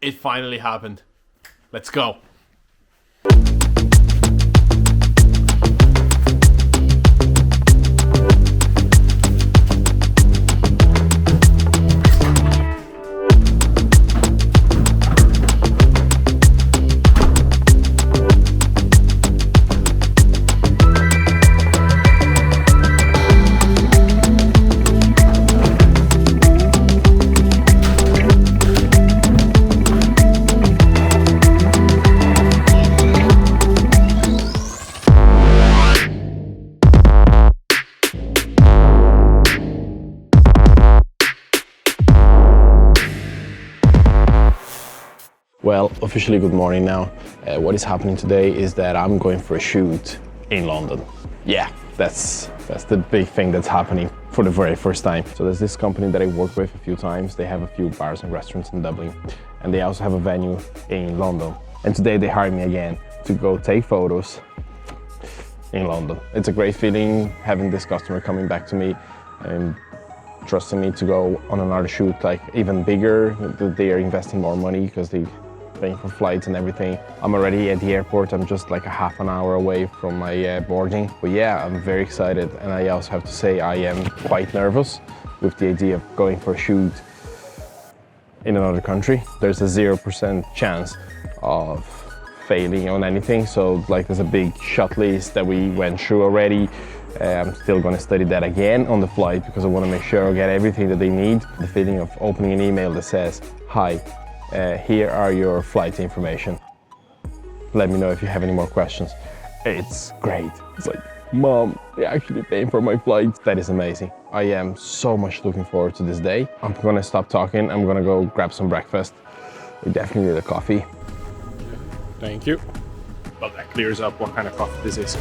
It finally happened. Let's go. Well, officially good morning now. What is happening today is that I'm going for a shoot in London. Yeah, that's the big thing that's happening for the very first time. So there's this company that I worked with a few times. They have a few bars and restaurants in Dublin, and they also have a venue in London. And today they hired me again to go take photos in London. It's a great feeling having this customer coming back to me and trusting me to go on another shoot, like even bigger. They are investing more money because they paying for flights and everything. I'm already at the airport. I'm just like a half an hour away from my boarding. But yeah, I'm very excited. And I also have to say I am quite nervous with the idea of going for a shoot in another country. There's a 0% chance of failing on anything. So like there's a big shot list that we went through already. I'm still going to study that again on the flight because I want to make sure I get everything that they need. The feeling of opening an email that says, "Hi, here are your flight information. Let me know if you have any more questions." It's great. It's like, Mom, they're actually paying for my flight. That is amazing. I am so much looking forward to this day. I'm gonna stop talking. I'm gonna go grab some breakfast. We definitely need a coffee. Thank you. Well, that clears up what kind of coffee this is.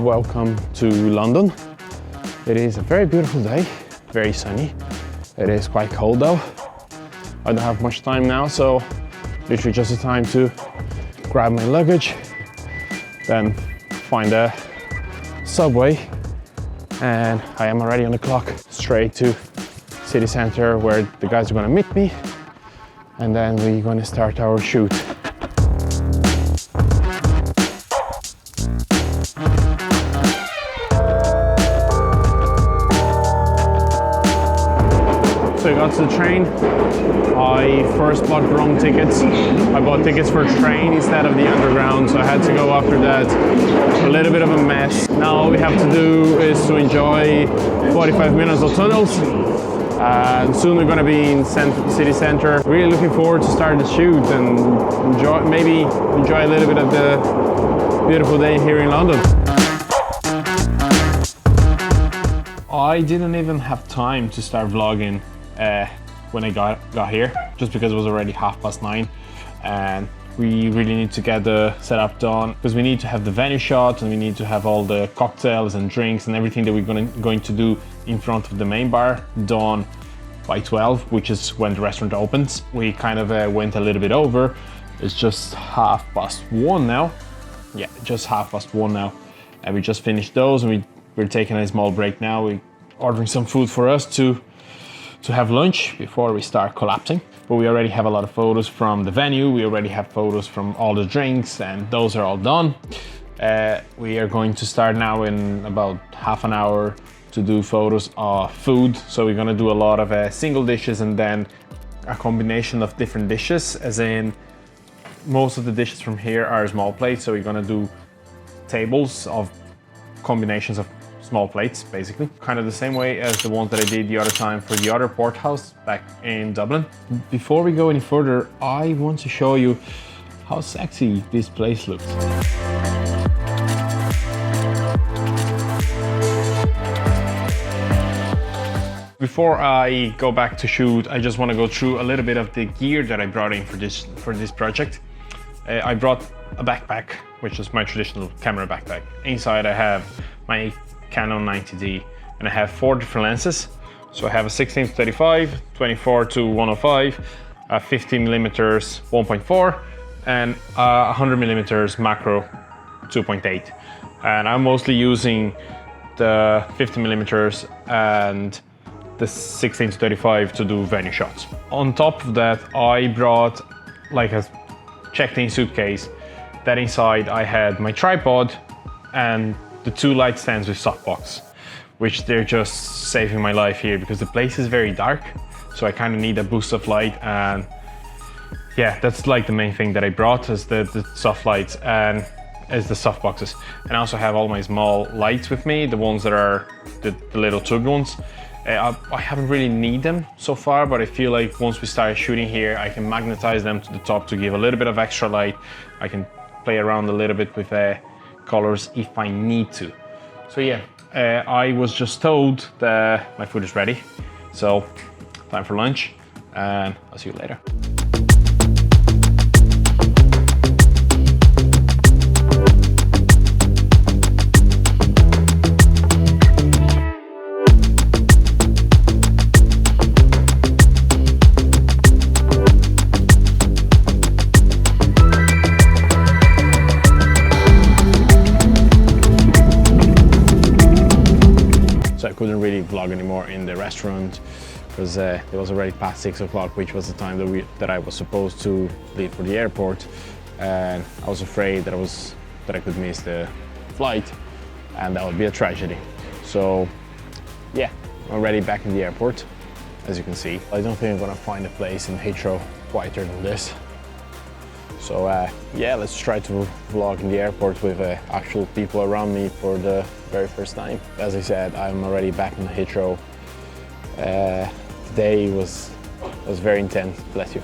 Welcome to London. It is a very beautiful day, very sunny. It is quite cold though. I don't have much time now, so literally just the time to grab my luggage, then find a subway, and I am already on the clock, straight to city center where the guys are gonna meet me, and then we're gonna start our shoot. So I got to the train. I first bought wrong tickets. I bought tickets for train instead of the underground, so I had to go after that. A little bit of a mess. Now all we have to do is to enjoy 45 minutes of tunnels. And soon we're gonna be in city center. Really looking forward to start the shoot and maybe enjoy a little bit of the beautiful day here in London. I didn't even have time to start vlogging when I got here, just because it was already 9:30, and we really need to get the setup done because we need to have the venue shot and we need to have all the cocktails and drinks and everything that we're going to do in front of the main bar done by 12, which is when the restaurant opens. We kind of went a little bit over. It's just 1:30 now. Yeah, just 1:30 now, and we just finished those, and we're taking a small break now. We're ordering some food for us to have lunch before we start collapsing. But we already have a lot of photos from the venue. We already have photos from all the drinks, and those are all done. We are going to start now in about half an hour to do photos of food. So we're gonna do a lot of single dishes and then a combination of different dishes, as in most of the dishes from here are small plates. So we're gonna do tables of combinations of small plates, basically. Kind of the same way as the ones that I did the other time for the other port house back in Dublin. Before we go any further, I want to show you how sexy this place looks. Before I go back to shoot, I just want to go through a little bit of the gear that I brought in for this project. I brought a backpack which is my traditional camera backpack. Inside I have my Canon 90D, and I have 4 different lenses. So I have a 16-35, 24-105, 50mm 1.4, and 100mm macro 2.8. And I'm mostly using the 50mm and the 16-35 to do venue shots. On top of that, I brought like a checked-in suitcase that inside I had my tripod and the 2 light stands with softbox, which they're just saving my life here because the place is very dark. So I kind of need a boost of light, and yeah, that's like the main thing that I brought is the soft lights and is the soft boxes. And I also have all my small lights with me, the ones that are the little tube ones. I haven't really need them so far, but I feel like once we start shooting here, I can magnetize them to the top to give a little bit of extra light. I can play around a little bit with colors if I need to. So yeah, I was just told that my food is ready. So time for lunch, and I'll see you later. So I couldn't really vlog anymore in the restaurant because it was already past 6 o'clock, which was the time that I was supposed to leave for the airport, and I was afraid that I could miss the flight, and that would be a tragedy. So yeah, I'm already back in the airport, as you can see. I don't think I'm gonna find a place in Heathrow quieter than this. So yeah, let's try to vlog in the airport with actual people around me for the very first time. As I said, I'm already back in Heathrow. The day was very intense, bless you.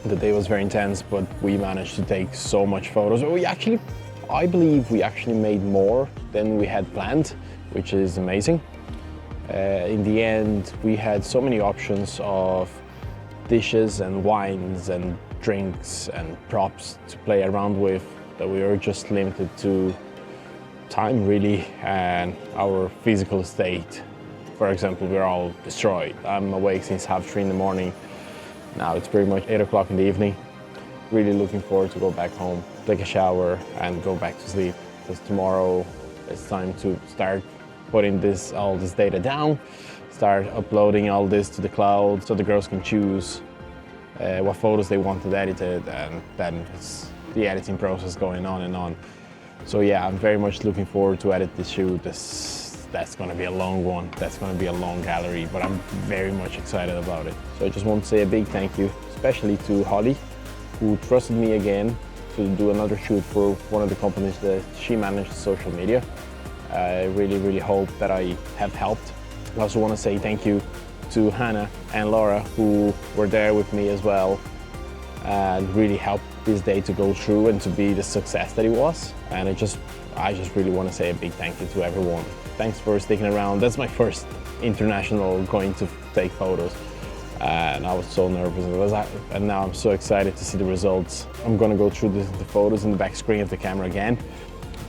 The day was very intense, but we managed to take so much photos. I believe we actually made more than we had planned, which is amazing. In the end, we had so many options of dishes and wines and drinks and props to play around with that we were just limited to time really and our physical state. For example, we're all destroyed. I'm awake since 3:30 in the morning. Now it's pretty much 8 o'clock in the evening. Really looking forward to go back home, take a shower and go back to sleep, because tomorrow it's time to start putting all this data down, start uploading all this to the cloud so the girls can choose what photos they wanted edited, and then it's the editing process going on and on. So yeah, I'm very much looking forward to edit this shoot. That's gonna be a long one. That's gonna be a long gallery, but I'm very much excited about it. So I just want to say a big thank you, especially to Holly, who trusted me again to do another shoot for one of the companies that she managed social media. I really, really hope that I have helped. I also want to say thank you to Hannah and Laura, who were there with me as well and really helped this day to go through and to be the success that it was. And I just really want to say a big thank you to everyone. Thanks for sticking around. That's my first international going to take photos. And I was so nervous, and now I'm so excited to see the results. I'm gonna go through the photos in the back screen of the camera again,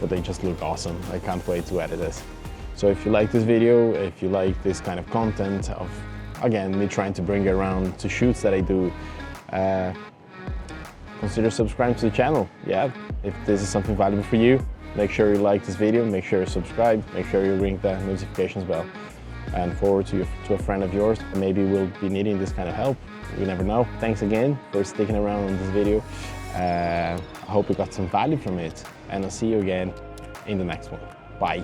but they just look awesome. I can't wait to edit this. So if you like this video, if you like this kind of content of, again, me trying to bring you around to shoots that I do, consider subscribing to the channel. Yeah, if this is something valuable for you, make sure you like this video, make sure you subscribe, make sure you ring the notifications bell, and forward to a friend of yours. Maybe we'll be needing this kind of help. You never know. Thanks again for sticking around on this video. I hope you got some value from it, and I'll see you again in the next one. Bye.